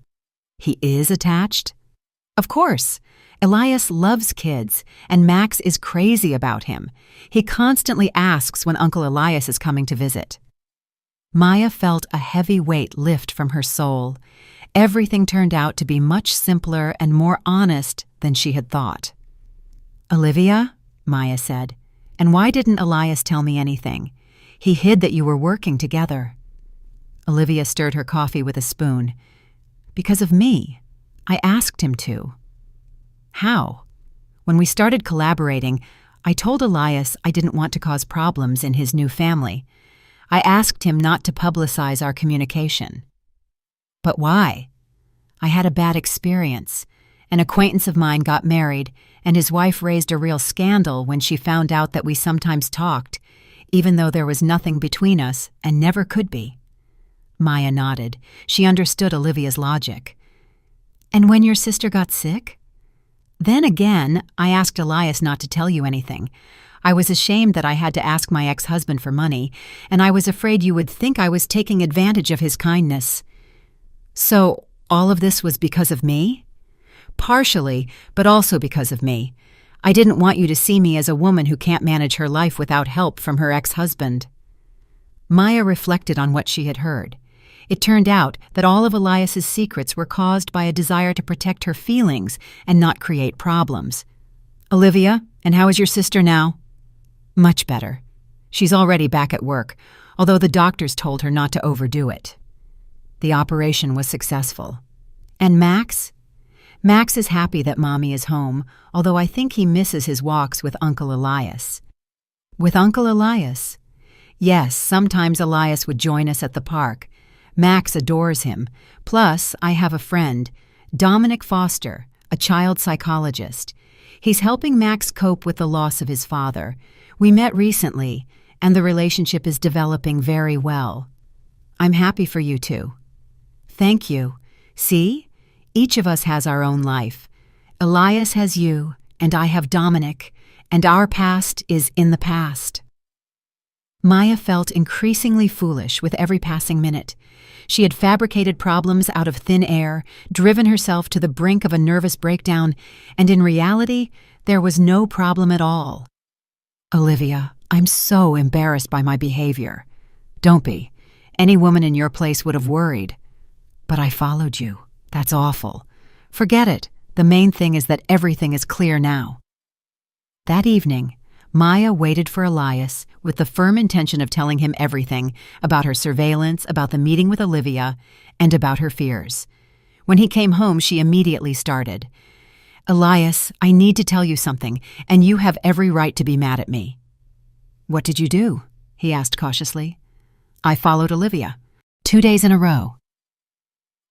He is attached? Of course. Elias loves kids, and Max is crazy about him. He constantly asks when Uncle Elias is coming to visit. Maya felt a heavy weight lift from her soul. Everything turned out to be much simpler and more honest than she had thought. Olivia, Maya said, and why didn't Elias tell me anything? He hid that you were working together. Olivia stirred her coffee with a spoon. Because of me. I asked him to. How? When we started collaborating, I told Elias I didn't want to cause problems in his new family. I asked him not to publicize our communication. But why? I had a bad experience. An acquaintance of mine got married, and his wife raised a real scandal when she found out that we sometimes talked, even though there was nothing between us and never could be. Maya nodded. She understood Olivia's logic. And when your sister got sick? Then again, I asked Elias not to tell you anything. I was ashamed that I had to ask my ex-husband for money, and I was afraid you would think I was taking advantage of his kindness. So, all of this was because of me? Partially, but also because of me. I didn't want you to see me as a woman who can't manage her life without help from her ex-husband." Maya reflected on what she had heard. It turned out that all of Elias's secrets were caused by a desire to protect her feelings and not create problems. "Olivia, and how is your sister now?" "Much better. She's already back at work, although the doctors told her not to overdo it." The operation was successful. "And Max?" "Max is happy that Mommy is home, although I think he misses his walks with Uncle Elias." "With Uncle Elias?" "Yes, sometimes Elias would join us at the park. Max adores him. Plus, I have a friend, Dominic Foster, a child psychologist. He's helping Max cope with the loss of his father. We met recently, and the relationship is developing very well." "I'm happy for you two." "Thank you. See? Each of us has our own life. Elias has you, and I have Dominic, and our past is in the past." Maya felt increasingly foolish with every passing minute. She had fabricated problems out of thin air, driven herself to the brink of a nervous breakdown, and in reality, there was no problem at all. "Olivia, I'm so embarrassed by my behavior." "Don't be. Any woman in your place would have worried." "But I followed you. That's awful." "Forget it. The main thing is that everything is clear now." That evening, Maya waited for Elias with the firm intention of telling him everything about her surveillance, about the meeting with Olivia, and about her fears. When he came home, she immediately started. "Elias, I need to tell you something, and you have every right to be mad at me." "What did you do?" he asked cautiously. "I followed Olivia. 2 days in a row."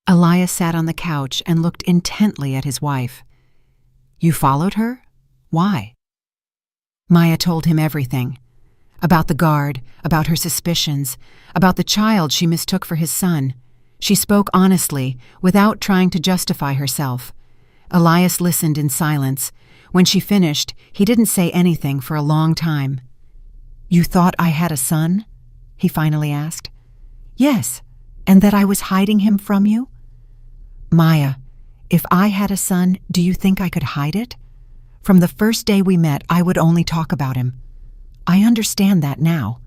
Elias sat on the couch and looked intently at his wife. "You followed her? Why?" Maya told him everything. About the guard, about her suspicions, about the child she mistook for his son. She spoke honestly, without trying to justify herself. Elias listened in silence. When she finished, he didn't say anything for a long time. "You thought I had a son?" he finally asked. "Yes, and that I was hiding him from you?" "Maya, if I had a son, do you think I could hide it? From the first day we met, I would only talk about him. I understand that now.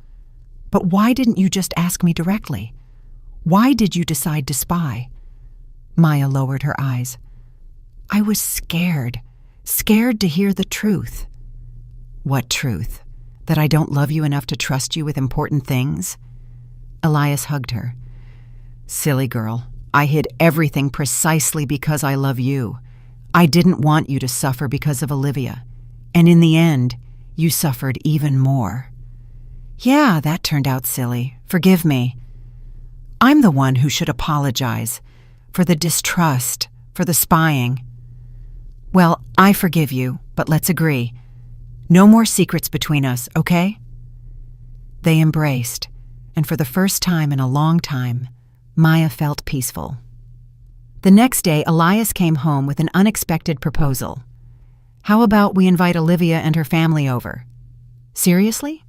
But why didn't you just ask me directly? Why did you decide to spy?" Maya lowered her eyes. "I was scared to hear the truth." "What truth? That I don't love you enough to trust you with important things?" Elias hugged her. "Silly girl, I hid everything precisely because I love you. I didn't want you to suffer because of Olivia. And in the end, you suffered even more." "Yeah, that turned out silly. Forgive me. I'm the one who should apologize for the distrust, for the spying." "Well, I forgive you, but let's agree. No more secrets between us, okay?" They embraced, and for the first time in a long time, Maya felt peaceful. The next day, Elias came home with an unexpected proposal. "How about we invite Olivia and her family over?" "Seriously?"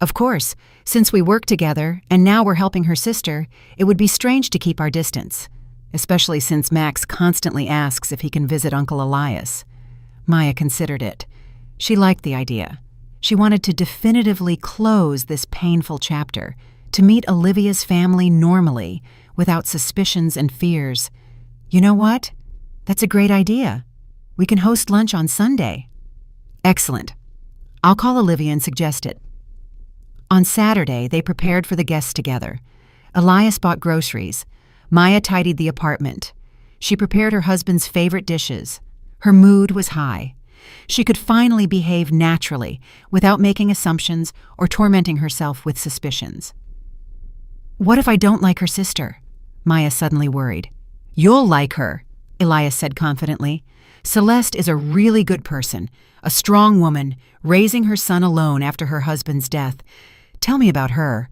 "Of course. Since we work together, and now we're helping her sister, it would be strange to keep our distance, especially since Max constantly asks if he can visit Uncle Elias." Maya considered it. She liked the idea. She wanted to definitively close this painful chapter, to meet Olivia's family normally, without suspicions and fears. "You know what? That's a great idea. We can host lunch on Sunday." "Excellent. I'll call Olivia and suggest it." On Saturday, they prepared for the guests together. Elias bought groceries. Maya tidied the apartment. She prepared her husband's favorite dishes. Her mood was high. She could finally behave naturally, without making assumptions or tormenting herself with suspicions. "What if I don't like her sister?" Maya suddenly worried. "You'll like her," Elias said confidently. "Celeste is a really good person, a strong woman, raising her son alone after her husband's death. Tell me about her."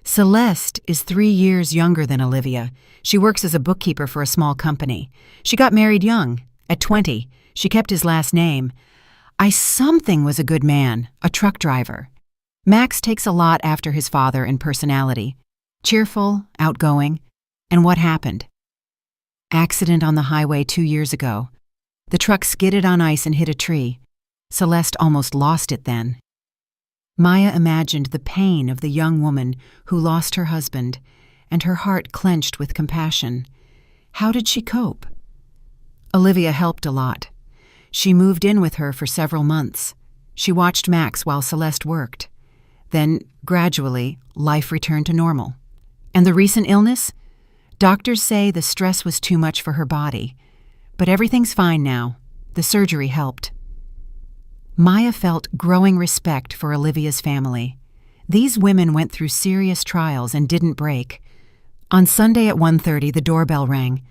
"Celeste is 3 years younger than Olivia. She works as a bookkeeper for a small company. She got married young, at 20. She kept his last name. Something was a good man, a truck driver. Max takes a lot after his father in personality. Cheerful, outgoing. And what happened? Accident on the highway 2 years ago. The truck skidded on ice and hit a tree. Celeste almost lost it then. Maya imagined the pain of the young woman who lost her husband, and her heart clenched with compassion. How did she cope? Olivia helped a lot. She moved in with her for several months. She watched Max while Celeste worked. Then, gradually, life returned to normal. And the recent illness? Doctors say the stress was too much for her body. But everything's fine now. The surgery helped. Maya felt growing respect for Olivia's family. These women went through serious trials and didn't break. On Sunday at 1:30, the doorbell rang.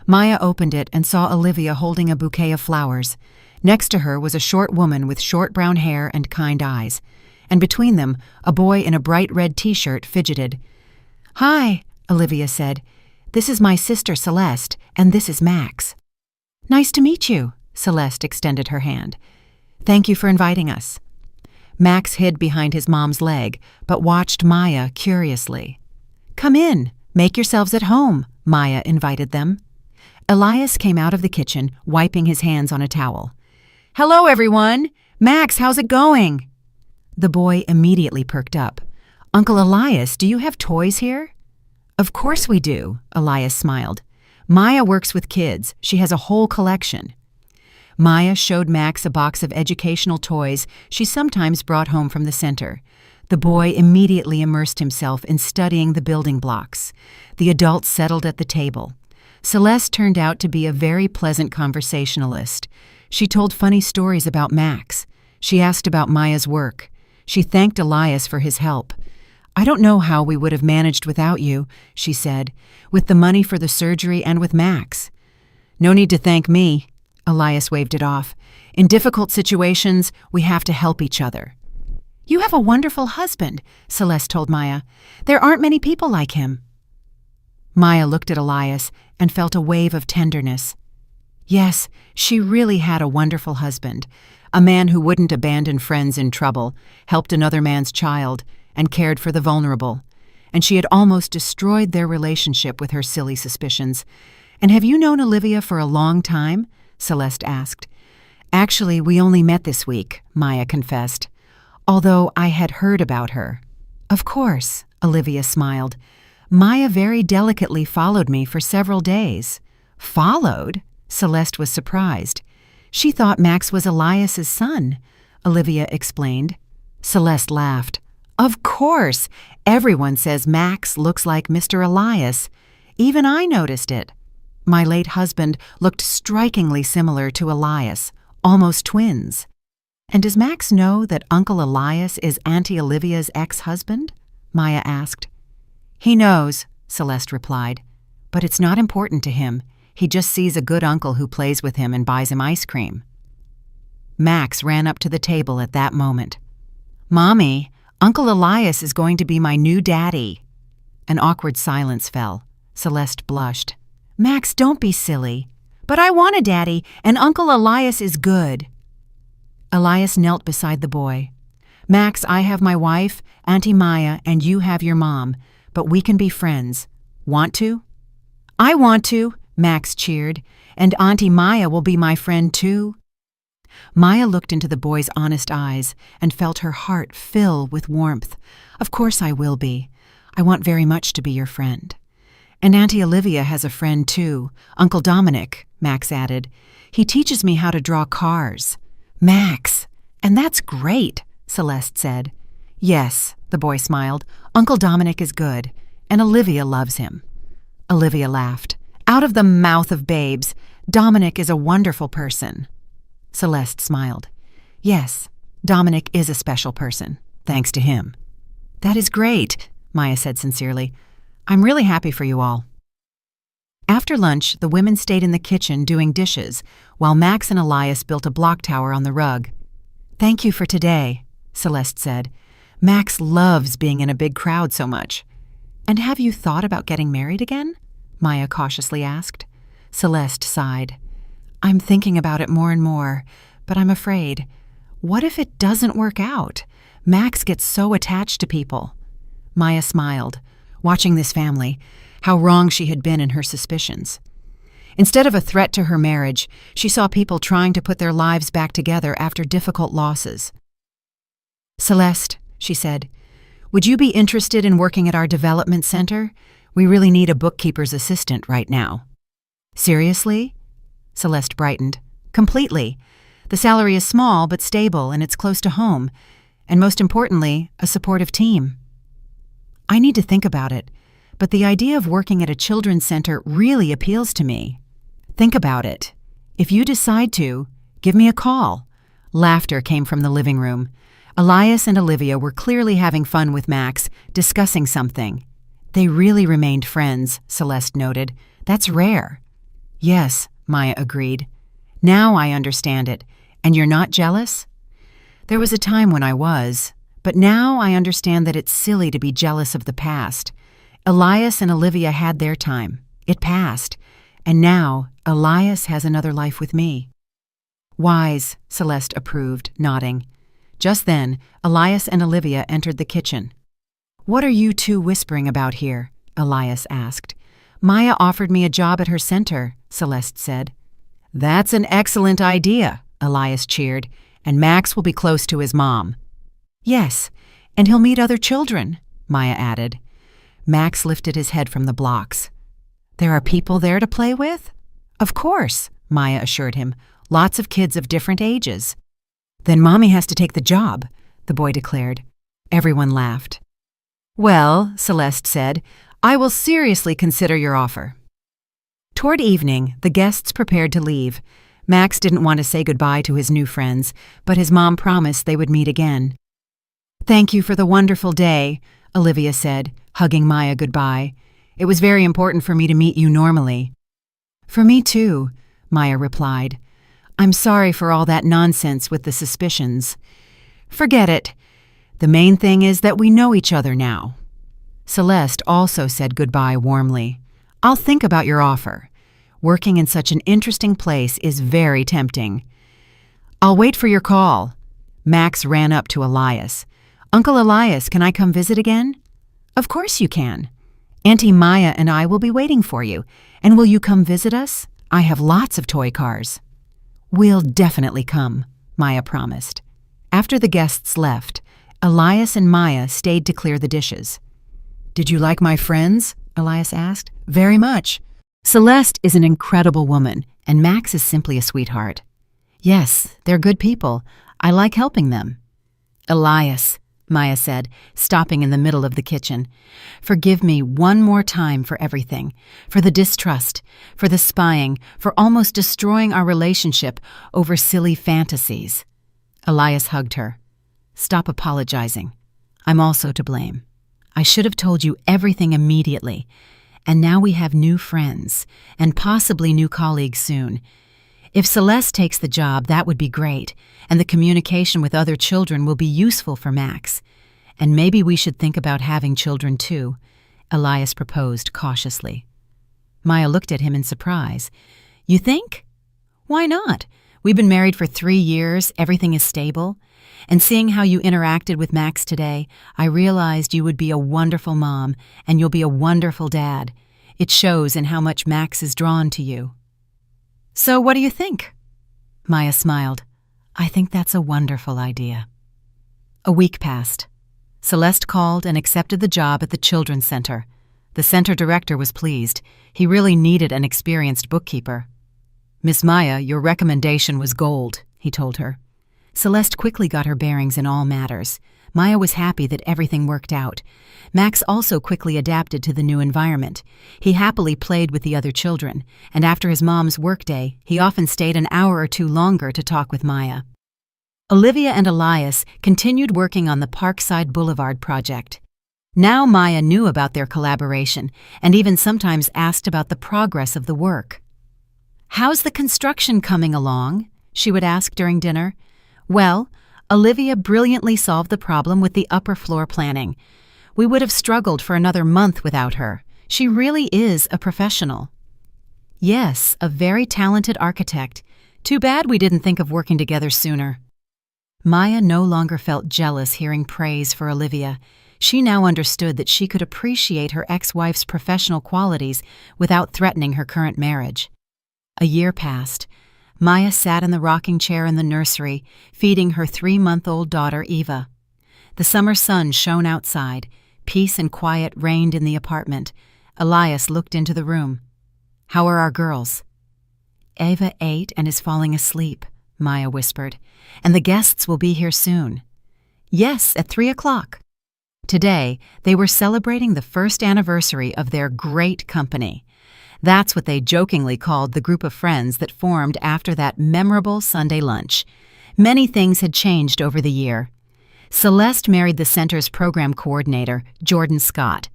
Maya opened it and saw Olivia holding a bouquet of flowers. Next to her was a short woman with short brown hair and kind eyes. And between them, a boy in a bright red t-shirt fidgeted. "Hi," Olivia said. "This is my sister Celeste, and this is Max." "Nice to meet you," Celeste extended her hand. "Thank you for inviting us." Max hid behind his mom's leg, but watched Maya curiously. "Come in, make yourselves at home," Maya invited them. Elias came out of the kitchen, wiping his hands on a towel. "Hello, everyone! Max, how's it going?" The boy immediately perked up. "Uncle Elias, do you have toys here?" "Of course we do," Elias smiled. "Maya works with kids. She has a whole collection." Maya showed Max a box of educational toys she sometimes brought home from the center. The boy immediately immersed himself in studying the building blocks. The adults settled at the table. Celeste turned out to be a very pleasant conversationalist. She told funny stories about Max. She asked about Maya's work. She thanked Elias for his help. "I don't know how we would have managed without you," she said, "with the money for the surgery and with Max." "No need to thank me," Elias waved it off. "In difficult situations, we have to help each other." "You have a wonderful husband," Celeste told Maya. "There aren't many people like him." Maya looked at Elias and felt a wave of tenderness. Yes, she really had a wonderful husband, a man who wouldn't abandon friends in trouble, helped another man's child, and cared for the vulnerable. And she had almost destroyed their relationship with her silly suspicions. "And have you known Olivia for a long time?" Celeste asked. "Actually, we only met this week," Maya confessed, "although I had heard about her." "Of course," Olivia smiled. "Maya very delicately followed me for several days." "Followed?" Celeste was surprised. "She thought Max was Elias's son," Olivia explained. Celeste laughed. "Of course! Everyone says Max looks like Mr. Elias. Even I noticed it. My late husband looked strikingly similar to Elias, almost twins." "And does Max know that Uncle Elias is Auntie Olivia's ex-husband?" Maya asked. "He knows," Celeste replied, "but it's not important to him. He just sees a good uncle who plays with him and buys him ice cream." Max ran up to the table at that moment. "Mommy, Uncle Elias is going to be my new daddy." An awkward silence fell. Celeste blushed. "Max, don't be silly." "But I want a daddy, and Uncle Elias is good." Elias knelt beside the boy. "Max, I have my wife, Auntie Maya, and you have your mom, but we can be friends. Want to?" "I want to," Max cheered, "and Auntie Maya will be my friend too." Maya looked into the boy's honest eyes and felt her heart fill with warmth. "Of course I will be. I want very much to be your friend." "And Auntie Olivia has a friend too, Uncle Dominic," Max added. "He teaches me how to draw cars." "Max, and that's great," Celeste said. "Yes," the boy smiled. "Uncle Dominic is good, and Olivia loves him." Olivia laughed. "Out of the mouth of babes, Dominic is a wonderful person." Celeste smiled. "Yes, Dominic is a special person, thanks to him." "That is great," Maya said sincerely. "I'm really happy for you all." After lunch, the women stayed in the kitchen doing dishes, while Max and Elias built a block tower on the rug. "Thank you for today," Celeste said. "Max loves being in a big crowd so much." "And have you thought about getting married again?" Maya cautiously asked. Celeste sighed. "I'm thinking about it more and more, but I'm afraid. What if it doesn't work out? Max gets so attached to people." Maya smiled, watching this family, how wrong she had been in her suspicions. Instead of a threat to her marriage, she saw people trying to put their lives back together after difficult losses. "Celeste," she said, "would you be interested in working at our development center? We really need a bookkeeper's assistant right now." "Seriously?" Celeste brightened. "Completely. The salary is small but stable, and it's close to home. And most importantly, a supportive team." "I need to think about it, but the idea of working at a children's center really appeals to me." "Think about it. If you decide to, give me a call." Laughter came from the living room. Elias and Olivia were clearly having fun with Max, discussing something. They really remained friends, Celeste noted. "That's rare." "Yes," Maya agreed. "Now I understand it. And you're not jealous?" "There was a time when I was, but now I understand that it's silly to be jealous of the past. Elias and Olivia had their time. It passed. And now Elias has another life with me." "Wise," Celeste approved, nodding. Just then, Elias and Olivia entered the kitchen. "What are you two whispering about here?" Elias asked. "Maya offered me a job at her center," Celeste said. "That's an excellent idea," Elias cheered, "and Max will be close to his mom." "Yes, and he'll meet other children," Maya added. Max lifted his head from the blocks. "There are people there to play with?" "Of course," Maya assured him. "Lots of kids of different ages." "Then Mommy has to take the job," the boy declared. Everyone laughed. "Well," Celeste said, "I will seriously consider your offer." Toward evening, the guests prepared to leave. Max didn't want to say goodbye to his new friends, but his mom promised they would meet again. "Thank you for the wonderful day," Olivia said, hugging Maya goodbye. "It was very important for me to meet you normally." "For me too," Maya replied. "I'm sorry for all that nonsense with the suspicions." "Forget it. The main thing is that we know each other now." Celeste also said goodbye warmly. "I'll think about your offer. Working in such an interesting place is very tempting." "I'll wait for your call." Max ran up to Elias. "Uncle Elias, can I come visit again?" "Of course you can. Auntie Maya and I will be waiting for you. And will you come visit us? I have lots of toy cars." "We'll definitely come," Maya promised. After the guests left, Elias and Maya stayed to clear the dishes. "Did you like my friends?" Elias asked. "Very much. Celeste is an incredible woman, and Max is simply a sweetheart." "Yes, they're good people. I like helping them." "Elias," Maya said, stopping in the middle of the kitchen, "forgive me one more time for everything, for the distrust, for the spying, for almost destroying our relationship over silly fantasies." Elias hugged her. "Stop apologizing. I'm also to blame. I should have told you everything immediately. And now we have new friends, and possibly new colleagues soon. If Celeste takes the job, that would be great, and the communication with other children will be useful for Max. And maybe we should think about having children too," Elias proposed cautiously. Maya looked at him in surprise. "You think? Why not? We've been married for 3 years, everything is stable. And seeing how you interacted with Max today, I realized you would be a wonderful mom, and you'll be a wonderful dad. It shows in how much Max is drawn to you." "So what do you think?" Maya smiled. "I think that's a wonderful idea." A week passed. Celeste called and accepted the job at the Children's Center. The center director was pleased. He really needed an experienced bookkeeper. "Miss Maya, your recommendation was gold," he told her. Celeste quickly got her bearings in all matters. Maya was happy that everything worked out. Max also quickly adapted to the new environment. He happily played with the other children, and after his mom's workday, he often stayed an hour or two longer to talk with Maya. Olivia and Elias continued working on the Parkside Boulevard project. Now Maya knew about their collaboration and even sometimes asked about the progress of the work. "How's the construction coming along?" she would ask during dinner. "Well, Olivia brilliantly solved the problem with the upper floor planning. We would have struggled for another month without her. She really is a professional." "Yes, a very talented architect. Too bad we didn't think of working together sooner." Maya no longer felt jealous hearing praise for Olivia. She now understood that she could appreciate her ex-wife's professional qualities without threatening her current marriage. A year passed. Maya sat in the rocking chair in the nursery, feeding her 3-month-old daughter Eva. The summer sun shone outside. Peace and quiet reigned in the apartment. Elias looked into the room. "How are our girls?" "Eva ate and is falling asleep," Maya whispered. "And the guests will be here soon." "Yes, at 3 o'clock. Today, they were celebrating the first anniversary of their great company. That's what they jokingly called the group of friends that formed after that memorable Sunday lunch. Many things had changed over the year. Celeste married the center's program coordinator, Jordan Scott.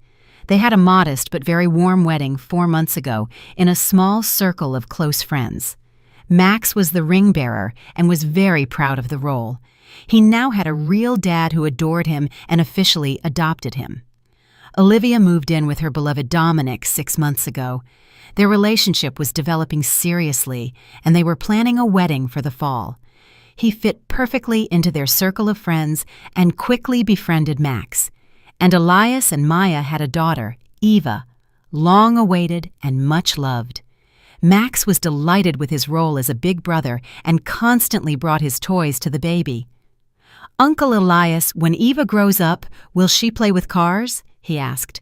They had a modest but very warm wedding 4 months ago in a small circle of close friends. Max was the ring bearer and was very proud of the role. He now had a real dad who adored him and officially adopted him. Olivia moved in with her beloved Dominic 6 months ago. Their relationship was developing seriously, and they were planning a wedding for the fall. He fit perfectly into their circle of friends and quickly befriended Max. And Elias and Maya had a daughter, Eva, long awaited and much loved. Max was delighted with his role as a big brother and constantly brought his toys to the baby. "Uncle Elias, when Eva grows up, will she play with cars?" he asked.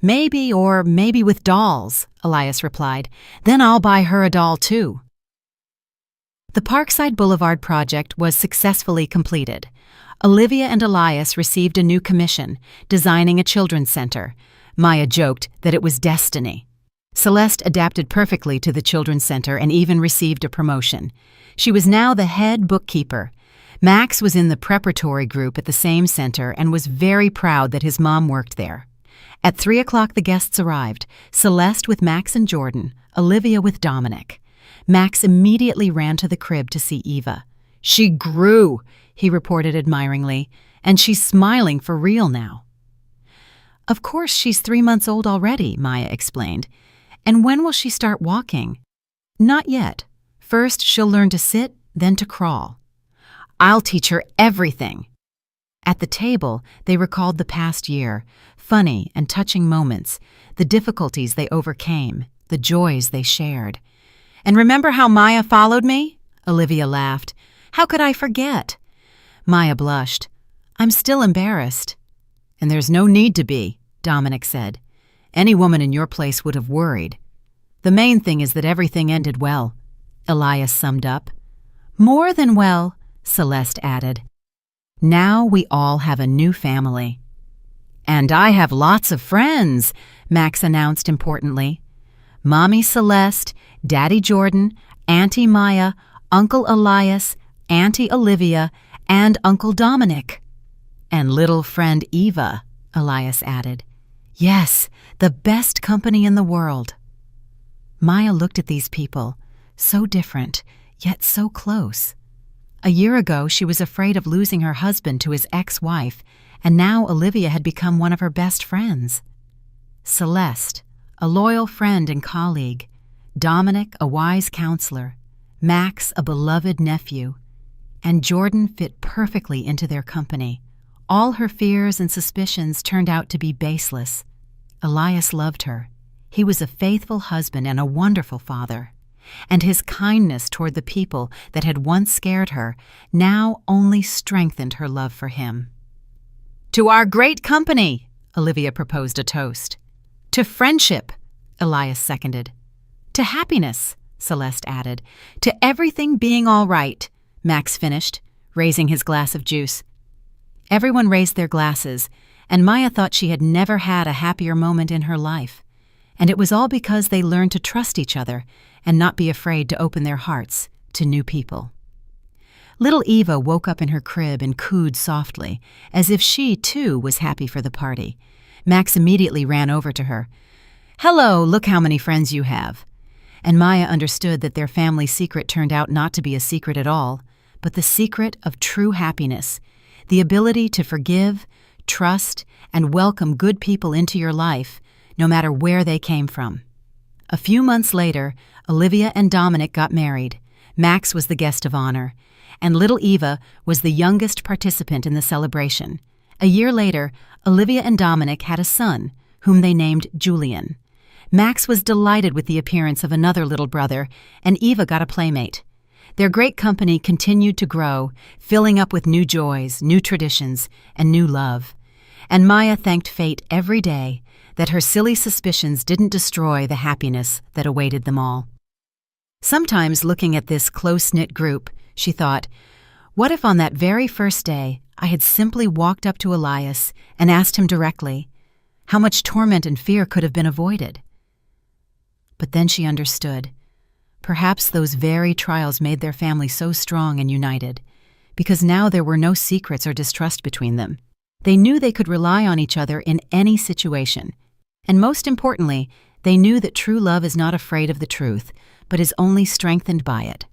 "Maybe, or maybe with dolls," Elias replied. "Then I'll buy her a doll too." The Parkside Boulevard project was successfully completed. Olivia and Elias received a new commission, designing a children's center. Maya joked that it was destiny. Celeste adapted perfectly to the children's center and even received a promotion. She was now the head bookkeeper. Max was in the preparatory group at the same center and was very proud that his mom worked there. At 3 o'clock the guests arrived, Celeste with Max and Jordan, Olivia with Dominic. Max immediately ran to the crib to see Eva. "She grew," he reported admiringly, "and she's smiling for real now." "Of course she's 3 months old already," Maya explained. "And when will she start walking?" "Not yet. First she'll learn to sit, then to crawl." "I'll teach her everything." At the table, they recalled the past year, funny and touching moments, the difficulties they overcame, the joys they shared. "And remember how Maya followed me?" Olivia laughed. "How could I forget?" Maya blushed. "I'm still embarrassed." "And there's no need to be," Dominic said. "Any woman in your place would have worried. The main thing is that everything ended well," Elias summed up. "More than well," Celeste added. "Now we all have a new family." "And I have lots of friends," Max announced importantly. "Mommy Celeste, Daddy Jordan, Auntie Maya, Uncle Elias, Auntie Olivia, and Uncle Dominic." "And little friend Eva," Elias added. "Yes, the best company in the world." Maya looked at these people, so different, yet so close. A year ago, she was afraid of losing her husband to his ex-wife, and now Olivia had become one of her best friends. Celeste, a loyal friend and colleague. Dominic, a wise counselor. Max, a beloved nephew. And Jordan fit perfectly into their company. All her fears and suspicions turned out to be baseless. Elias loved her. He was a faithful husband and a wonderful father. And his kindness toward the people that had once scared her now only strengthened her love for him. "To our great company," Olivia proposed a toast. "To friendship," Elias seconded. "To happiness," Celeste added. "To everything being all right," Max finished, raising his glass of juice. Everyone raised their glasses, and Maya thought she had never had a happier moment in her life. And it was all because they learned to trust each other and not be afraid to open their hearts to new people. Little Eva woke up in her crib and cooed softly, as if she, too, was happy for the party. Max immediately ran over to her. "Hello, look how many friends you have." And Maya understood that their family secret turned out not to be a secret at all, but the secret of true happiness, the ability to forgive, trust, and welcome good people into your life, no matter where they came from. A few months later, Olivia and Dominic got married. Max was the guest of honor, and little Eva was the youngest participant in the celebration. A year later, Olivia and Dominic had a son, whom they named Julian. Max was delighted with the appearance of another little brother, and Eva got a playmate. Their great company continued to grow, filling up with new joys, new traditions, and new love. And Maya thanked fate every day that her silly suspicions didn't destroy the happiness that awaited them all. Sometimes, looking at this close-knit group, she thought, what if on that very first day I had simply walked up to Elias and asked him directly? How much torment and fear could have been avoided? But then she understood. Perhaps those very trials made their family so strong and united, because now there were no secrets or distrust between them. They knew they could rely on each other in any situation. And most importantly, they knew that true love is not afraid of the truth, but is only strengthened by it.